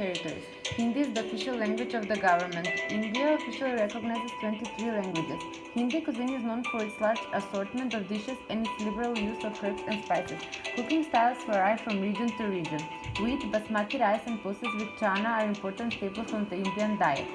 territories. Hindi is the official language of the government. India officially recognizes 23 languages. Hindi cuisine is known for its large assortment of dishes and its liberal use of herbs and spices. Cooking styles vary from region to region. Wheat, basmati rice, and pulses with chana are important staples of the Indian diet.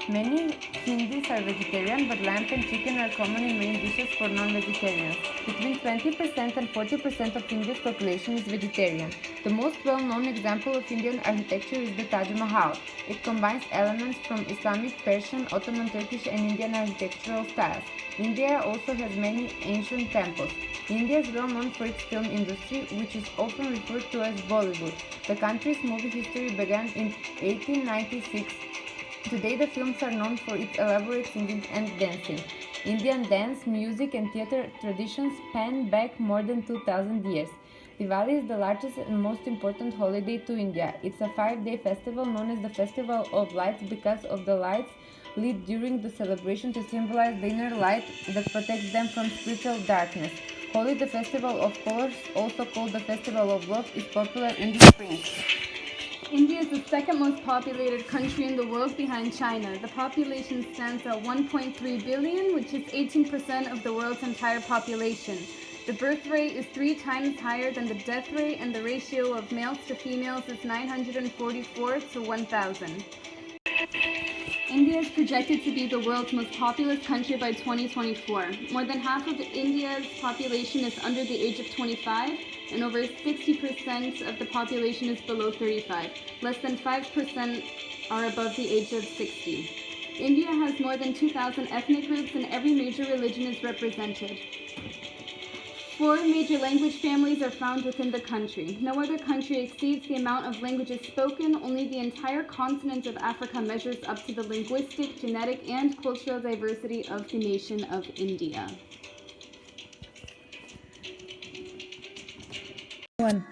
Many Hindis are vegetarian, but lamb and chicken are common in main dishes for non-vegetarians. Between 20% and 40% of India's population is vegetarian. The most well-known example of Indian architecture is the Taj Mahal. It combines elements from Islamic, Persian, Ottoman, Turkish, and Indian architectural styles. India also has many ancient temples. India is well known for its film industry, which is often referred to as Bollywood. The country's movie history began in 1896. Today, the films are known for its elaborate singing and dancing. Indian dance, music, and theater traditions span back more than 2000 years. Diwali is the largest and most important holiday to India. It's a 5-day festival known as the Festival of Lights because of the lights lit during the celebration to symbolize the inner light that protects them from spiritual darkness. Holi, the Festival of Colors, also called the Festival of Love, is popular in the spring. India is the second most populated country in the world behind China. The population stands at 1.3 billion, which is 18% of the world's entire population. The birth rate is 3 times higher than the death rate, and the ratio of males to females is 944 to 1,000. India is projected to be the world's most populous country by 2024. More than half of India's population is under the age of 25, and over 60% of the population is below 35. Less than 5% are above the age of 60. India has more than 2,000 ethnic groups, and every major religion is represented. 4 major language families are found within the country. No other country exceeds the amount of languages spoken. Only the entire continent of Africa measures up to the linguistic, genetic, and cultural diversity of the nation of India. 1.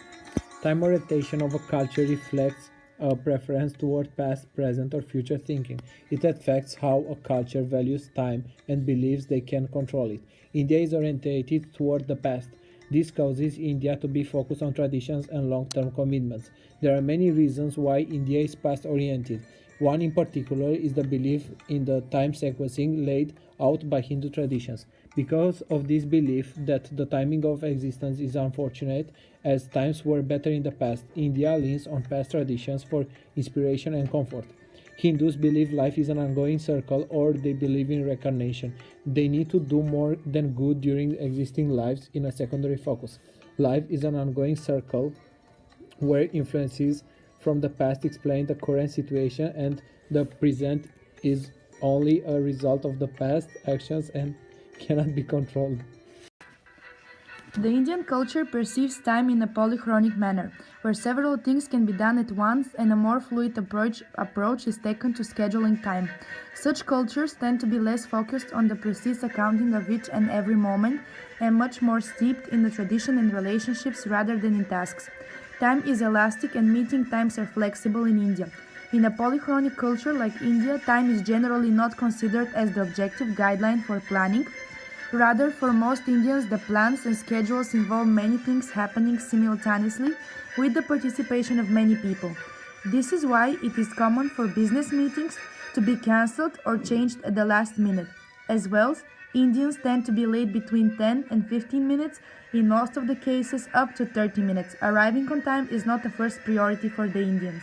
Time orientation of a culture reflects a preference toward past, present, or future thinking. It affects how a culture values time and believes they can control it. India is orientated toward the past. This causes India to be focused on traditions and long-term commitments. There are many reasons why India is past-oriented. One in particular is the belief in the time sequencing laid out by Hindu traditions. Because of this belief that the timing of existence is unfortunate, as times were better in the past, India leans on past traditions for inspiration and comfort. Hindus believe life is an ongoing circle, or they believe in reincarnation. They need to do more than good during existing lives in a secondary focus. Life is an ongoing circle where influences from the past explain the current situation, and the present is only a result of the past actions and cannot be controlled. The Indian culture perceives time in a polychronic manner, where several things can be done at once and a more fluid approach is taken to scheduling time. Such cultures tend to be less focused on the precise accounting of each and every moment and much more steeped in the tradition and relationships rather than in tasks. Time is elastic and meeting times are flexible in India. In a polychronic culture like India, time is generally not considered as the objective guideline for planning. Rather, for most Indians, the plans and schedules involve many things happening simultaneously with the participation of many people. This is why it is common for business meetings to be cancelled or changed at the last minute. As well, Indians tend to be late between 10 and 15 minutes, in most of the cases up to 30 minutes. Arriving on time is not the first priority for the Indians.